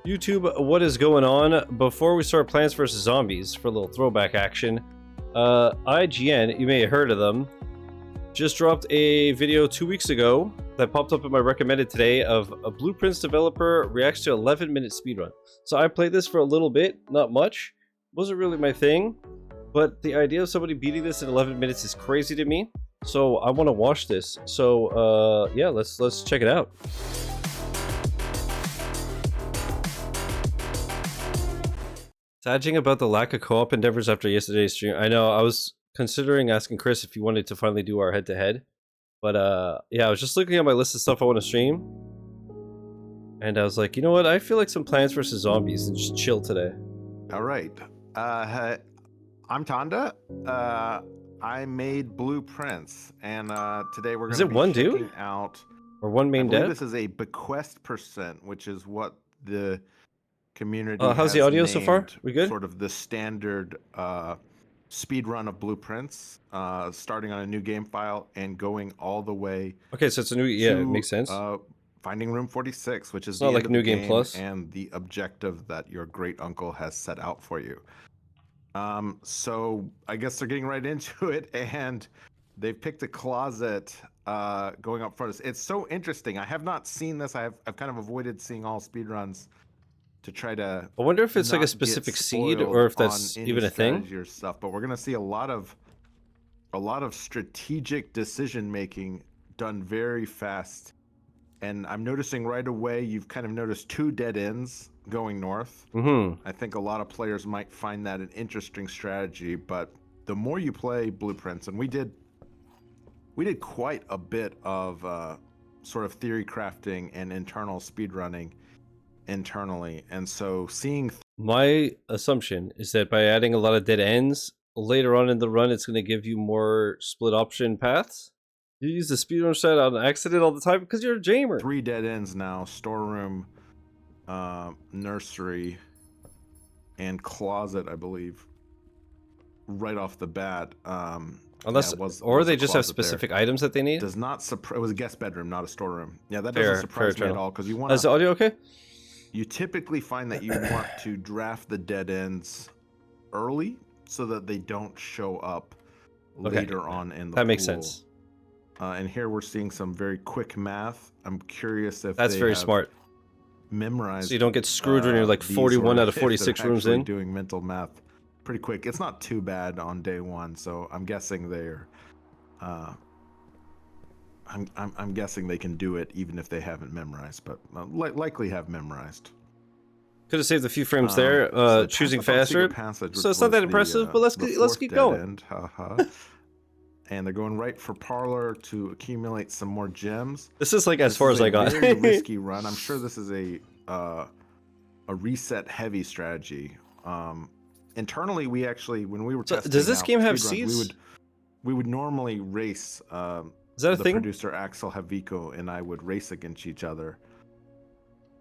YouTube, what is going on? Before we start Plants vs. Zombies, for a little throwback action, IGN, you may have heard of them, just dropped a video 2 weeks ago that popped up in my recommended today of a Blueprints developer reacts to 11-minute speedrun. So I played this for a little bit, not much, wasn't really my thing, but the idea of somebody beating this in 11 minutes is crazy to me, so I want to watch this. So yeah, let's check it out. Sadging about the lack of co-op endeavors after yesterday's stream. I know, I was considering asking Chris if he wanted to finally do our head-to-head. But yeah, I was just looking at my list of stuff I want to stream. And I was like, you know what? I feel like some Plants vs. Zombies and just chill today. All right. I'm Tonda. I made Blueprints. And today we're going to be checking out... Or one main dev? This is a bequest percent, which is what the... community how's the audio so far? We good? Sort of the standard speed run of Blueprints, starting on a new game file and going all the way. Okay, so it's a new, yeah, it makes sense. Finding room 46, which is not like new game plus, and the objective that your great uncle has set out for you. So I guess they're getting right into it, and they've picked a closet going up front. It's so interesting. I have not seen this. I've kind of avoided seeing all speedruns to try to... I wonder if it's like a specific seed or if that's even a thing. Or stuff, but we're gonna see a lot of strategic decision making done very fast. And I'm noticing right away, you've kind of noticed 2 dead ends going north. I think a lot of players might find that an interesting strategy, but the more you play Blueprints, and we did quite a bit of sort of theory crafting and internal speedrunning internally, and so seeing... My assumption is that by adding a lot of dead ends later on in the run, it's going to give you more split option paths. You use the speedrun strat on accident all the time because you're a jamer. 3 dead ends now: storeroom, nursery, and closet, I believe, right off the bat. Unless, or they just have specific items that they need. Does not it was a guest bedroom, not a storeroom. Yeah, that doesn't surprise me at all, because you want... Is the audio okay? You typically find that you want to draft the dead ends early so that they don't show up later on in the That makes sense. And here we're seeing some very quick math. I'm curious if that's very smart. Memorized, so you don't get screwed when you're like 41 out of 46 rooms in. Doing mental math pretty quick. It's not too bad on day 1, so I'm guessing they're... I'm guessing they can do it even if they haven't memorized, but likely have memorized. Could have saved a few frames there, so choosing faster. So it's not that impressive, but let's keep going. And they're going right for Parlor to accumulate some more gems. This is like as far as I got. Very risky run. I'm sure this is a reset heavy strategy. Internally, we actually, when we were testing, does this game have seeds? We would normally race. Is that a thing? Producer Axel Haviko and I would race against each other.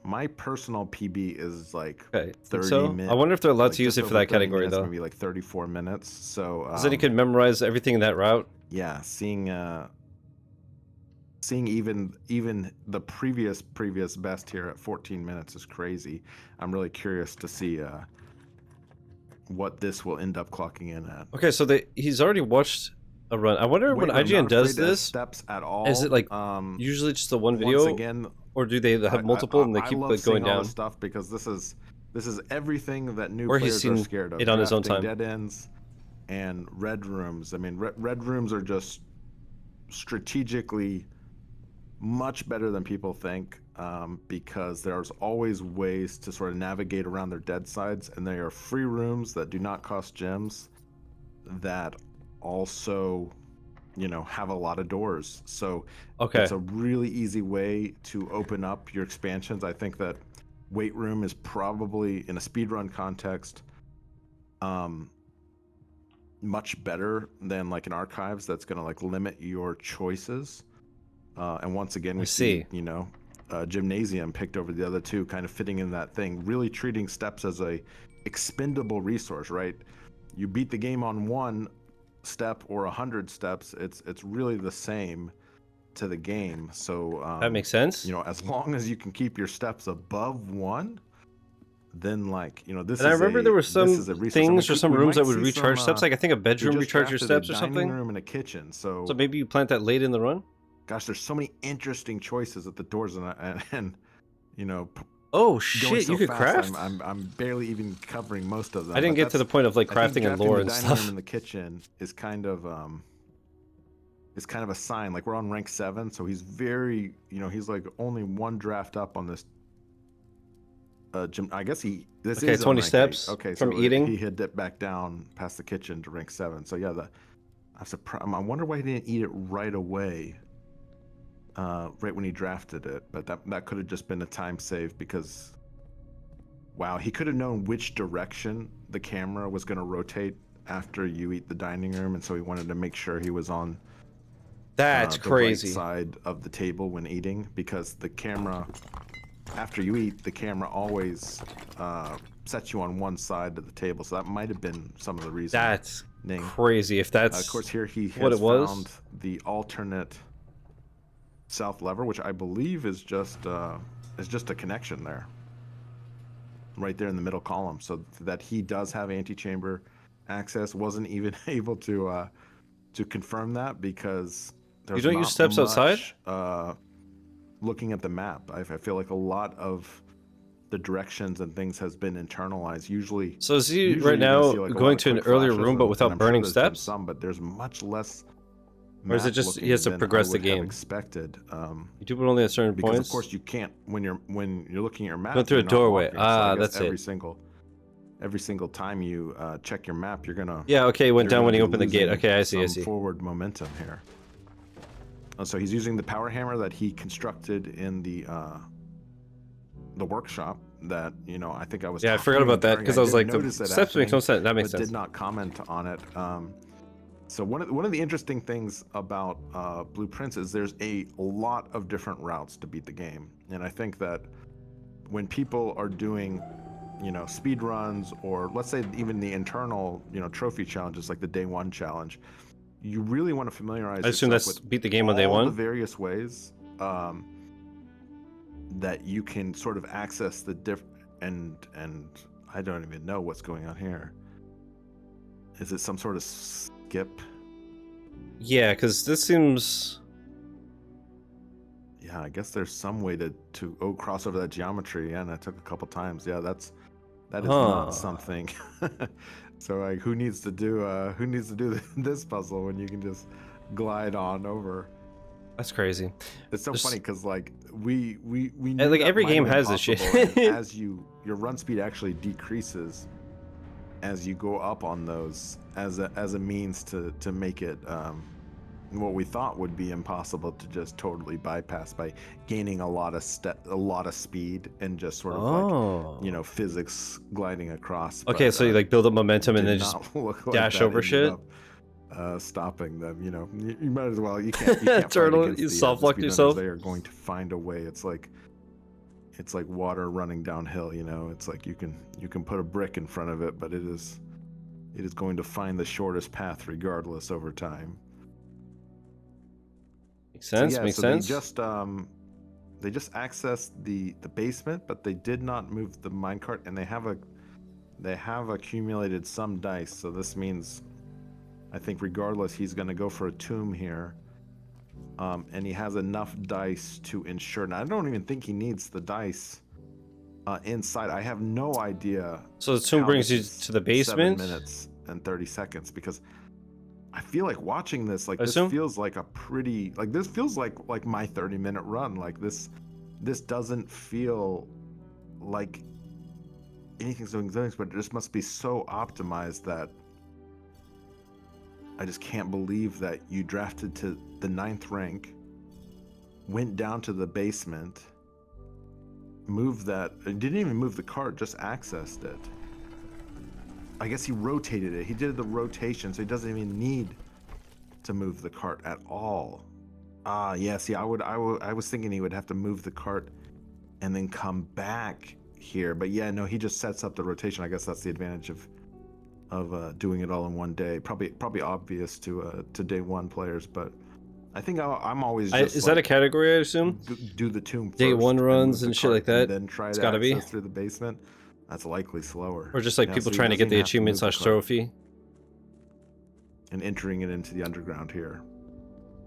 My personal PB is like 30 minutes. I wonder if they're allowed to use it for that category, though. Maybe like 34 minutes. So then you can memorize everything in that route. Yeah, seeing even the previous best here at 14 minutes is crazy. I'm really curious to see what this will end up clocking in at. Okay, so he's already watched a run. I wonder when IGN does this, steps at all. Is it like usually just the one video, again, or do they have multiple and they keep like going down? All this stuff because this is everything that new players are scared of. It on his own time. Dead ends and red rooms. I mean, red rooms are just strategically much better than people think, because there's always ways to sort of navigate around their dead sides, and they are free rooms that do not cost gems, that also, you know, have a lot of doors. So it's a really easy way to open up your expansions. I think that weight room is probably, in a speedrun context, much better than like an archives that's going to like limit your choices. And once again, we see, you know, gymnasium picked over the other 2, kind of fitting in that thing, really treating steps as a expendable resource, right? You beat the game on 1 step or 100 steps, it's really the same to the game. So that makes sense. You know, as long as you can keep your steps above 1, then like this And I is remember there were this some is a resource. And things or some we rooms might that would see recharge steps. Like I think a we bedroom just recharge your drafted a steps or dining something. room and a kitchen. So So maybe you plant that late in the run. gosh, there's so many interesting choices at the doors, and Oh going shit! so You could fast, craft. I'm barely even covering most of them. I didn't but get to the point of like I think crafting and drafting lore the and dining stuff. room and the kitchen is kind of a sign. Like we're on rank 7, so he's very he's like only one draft up on this gym. I guess this Okay, is 20 on rank steps 8. Okay, from so eating. he had dipped back down past the kitchen to rank 7. So yeah, I'm surprised. I wonder why he didn't eat it right away. Right when he drafted it, but that could have just been a time save because wow, he could have known which direction the camera was going to rotate after you eat the dining room, and so he wanted to make sure he was on That's the right crazy. side of the table when eating, because the camera, after you eat, the camera always sets you on one side of the table. So that might have been some of the reason. That's crazy. If that's of course, here he what has it was. found the alternate south lever, which I believe is just a connection there, right there in the middle column, so that he does have antechamber access. Wasn't even able to confirm that because there's You don't not use steps much, outside. looking at the map, I feel like a lot of the directions and things has been internalized. Usually, So is he usually right you're gonna now see, like, a lot going of to an quick earlier flashes, room but and without I'm sure burning there's been steps? some, but there's much less. Or is it just he has to than progress I the would have game? expected. You do it only at certain Because points. of course you can't when you're looking at your map. Going through you're a not doorway. walking. So I guess That's every single time you check your map, you're gonna Yeah, okay, it went you're down gonna when he be opened the gate. losing Okay, I see, I some see. forward momentum here. So he's using the power hammer that he constructed in the workshop. That I think I was. Yeah, I forgot about that because I was like, the steps makes no sense. That makes sense. Did not comment on it. So one of the interesting things about Blueprints is there's a lot of different routes to beat the game, and I think that when people are doing speed runs, or let's say even the internal trophy challenges like the day 1 challenge, you really want to familiarize I assume yourself that's with beat the game on day all the 1. various ways that you can sort of access the and I don't even know what's going on here. Is it some sort of skip? Yeah, because this seems. Yeah, I guess there's some way to cross over that geometry. Yeah, and that took a couple times. Yeah, that is not something. So like, who needs to do this puzzle when you can just glide on over? That's crazy. It's so funny because like we knew like that every might game have has been this shit. possible, and as your run speed actually decreases as you go up on those, as a means to make it what we thought would be impossible to just totally bypass by gaining a lot of speed and just sort of like physics gliding across. Okay, but, so you like build up momentum and then just dash over shit. Stopping them, you might as well. You can't Turtle, fight against you the soft-locked speedrunners. yourself. They are going to find a way. It's like water running downhill. It's like you can put a brick in front of it, but it is going to find the shortest path regardless over time. Makes sense. So, yeah, makes so sense. They just accessed the basement, but they did not move the minecart, and they have accumulated some dice. So this means, I think regardless, he's going to go for a tomb here. And he has enough dice to ensure. Now, I don't even think he needs the dice inside. I have no idea. So the tomb brings you to the basement? 7 minutes and 30 seconds, because I feel like watching this, like, this feels like a pretty, like, this feels like my 30-minute run. Like, this doesn't feel like anything's doing things, but it just must be so optimized that I just can't believe that you drafted to the 9th rank, went down to the basement, moved that, didn't even move the cart, just accessed it. I guess he rotated it. He did the rotation, so he doesn't even need to move the cart at all. Yeah, see, I was thinking he would have to move the cart and then come back here. But yeah, no, he just sets up the rotation. I guess that's the advantage of doing it all in one day. Probably obvious to day 1 players, but I think I'm always just is that a category, I assume? Do the tomb first, day 1 runs and shit like that. and then try it's to gotta access be through the basement. That's likely slower. Or just like Yeah, people so he trying to doesn't get the even have to achievement move the slash cart. trophy. And entering it into the underground here.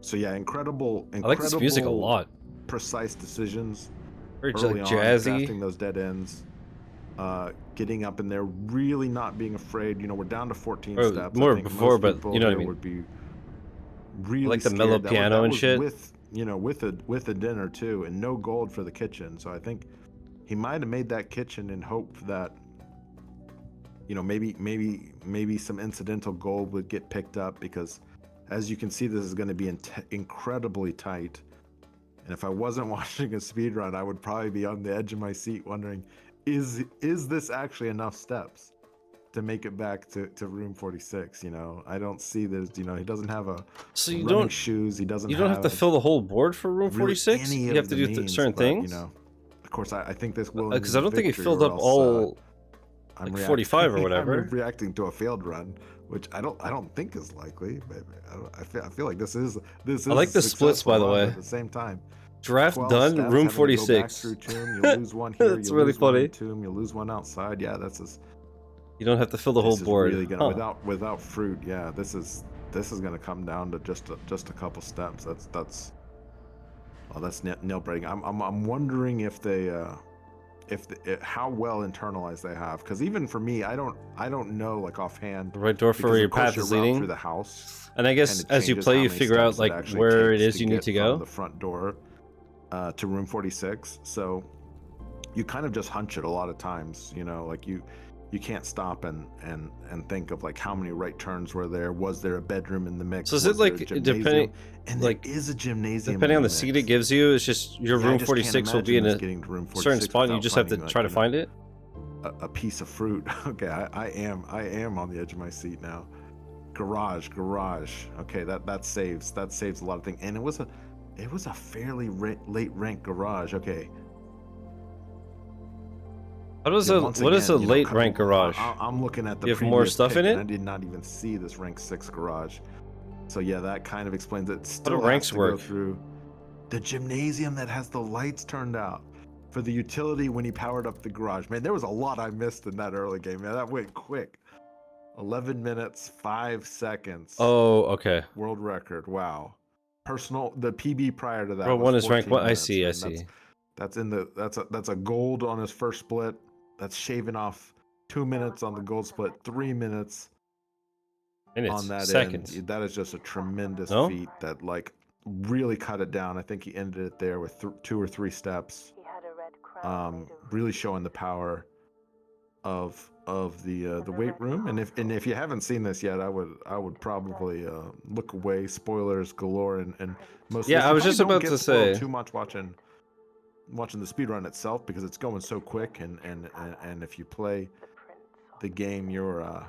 So yeah, incredible, I like this music a lot. precise decisions Very early like on, jazzy. crafting those dead ends, getting up in there, really not being afraid. You know, we're down to 14 Or steps. more I think before, most but people you know what I here mean. would be I really like the scared. mellow That piano and was shit. with, you know, with a dinner too, and no gold for the kitchen. So I think he might have made that kitchen in hope that, you know, maybe some incidental gold would get picked up, because as you can see, this is going to be incredibly tight. And if I wasn't watching a speedrun, I would probably be on the edge of my seat wondering, is this actually enough steps to make it back to room 46? You know, I don't see this. You know, he doesn't have a So you running don't shoes. He doesn't have to fill the whole board for room really 46. any You of have to the do means, certain but, you things. know, of course, I think this will Because I don't think he victory, filled or up else, all I'm like 45 or whatever. I'm reacting to a failed run, which I don't think is likely. But I feel like this is I like the splits, by the run, way. but at the same time, Draft 12 done, steps, room having to go back 46. through tomb, you lose one here, That's you really lose one funny. in tomb, you lose one outside. Yeah, You don't have to fill the whole this is board. really gonna Huh. without fruit. Yeah, this is gonna come down to just a couple steps. That's nail biting. I'm wondering if they how well internalized they have, because even for me, I don't know, like, offhand. The right door for where your path is leading. Through the house, And I guess kinda as you changes play, how you many figure out steps it like actually where it takes is you need get to from go. the front door to room 46. So you kind of just hunch it a lot of times. You know, like you can't stop and think of like how many right turns were there. Was there a bedroom in the mix? So is it Was there a like gymnasium? depending, And like there is a gymnasium. depending in on the the seat mix. it gives you, it's just your Yeah, I room just can't 46 will be in imagine a getting to room 46 certain spot, and you without just have to finding, like, try to you know, find it. a piece of fruit. Okay, I am on the edge of my seat now. Garage. Okay, that saves a lot of things. And it was a fairly late rank garage. Okay. What is Yeah, a once what is a again, you know, late rank garage? I'm looking at the You have more previous stuff pick, in and it? I did not even see this rank 6 garage. So yeah, that kind of explains it. How do Still ranks has to work? go through the gymnasium that has the lights turned out for the utility when he powered up the garage. Man, there was a lot I missed in that early game. Man, that went quick. 11 minutes 5 seconds. Oh, okay. World record. Wow. Personal. The PB prior to that Bro, was one is rank 14 1. I minutes, see. I man. see. That's a gold on his first split. That's shaving off 2 minutes on the gold split, 3 minutes Minutes. on that Seconds. end. That is just a tremendous No? feat that, like, really cut it down. I think he ended it there with 2 or 3 steps. Really showing the power of the weight room. And if you haven't seen this yet, I would probably look away. Spoilers galore, and most. Yeah, of this, I you was just probably about don't to get spoiled say. too much watching the speedrun itself, because it's going so quick, and if you play the game, you're Yeah,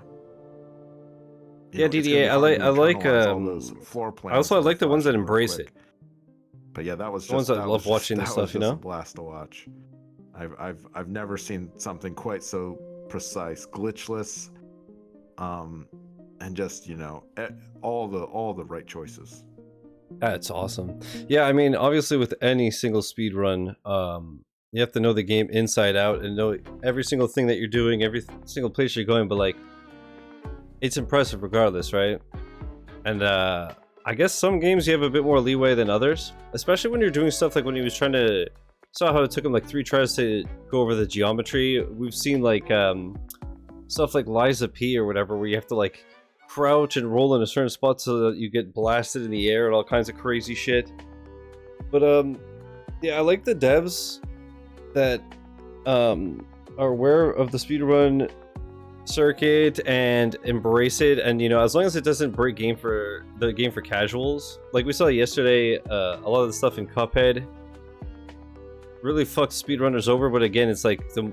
it's gonna be DDA. hard to I like internalize all those floor plans. I that are like the ones that flashing real embrace quick. it. But yeah, that was The ones just that love watching this stuff, you know? a blast to watch. I've never seen something quite so precise, glitchless, and just, you know, all the right choices. That's awesome. Yeah, I mean, obviously with any single speed run, you have to know the game inside out and know every single thing that you're doing, every single place you're going, but like, it's impressive regardless, right? And I guess some games you have a bit more leeway than others, especially when you're doing stuff like when he was trying to, saw how it took him like 3 tries to go over the geometry. We've seen like stuff like Liza P or whatever, where you have to like crouch and roll in a certain spot so that you get blasted in the air and all kinds of crazy shit. But yeah, I like the devs that are aware of the speedrun circuit and embrace it, and you know, as long as it doesn't break the game for casuals. Like we saw yesterday, a lot of the stuff in Cuphead really fucked speedrunners over, but again, it's like the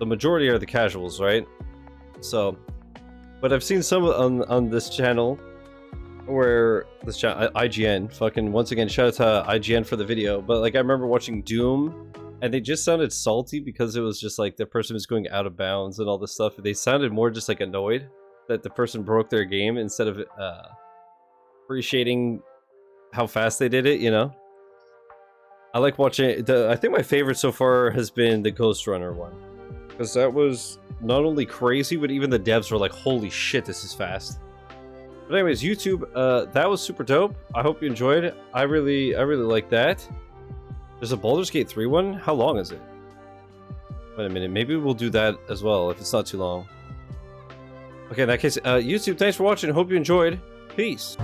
majority are the casuals, right? So, but I've seen some on this channel where this channel, IGN, fucking once again, shout out to IGN for the video. But like, I remember watching Doom, and they just sounded salty because it was just like the person was going out of bounds and all this stuff. They sounded more just like annoyed that the person broke their game instead of appreciating how fast they did it, you know? I like watching I think my favorite so far has been the Ghost Runner one. Because that was not only crazy, but even the devs were like, holy shit, this is fast. But anyways, YouTube, that was super dope. I hope you enjoyed it. I really like that. There's a Baldur's Gate 3 one? How long is it? Wait a minute, maybe we'll do that as well if it's not too long. Okay, in that case, YouTube, thanks for watching. Hope you enjoyed. Peace.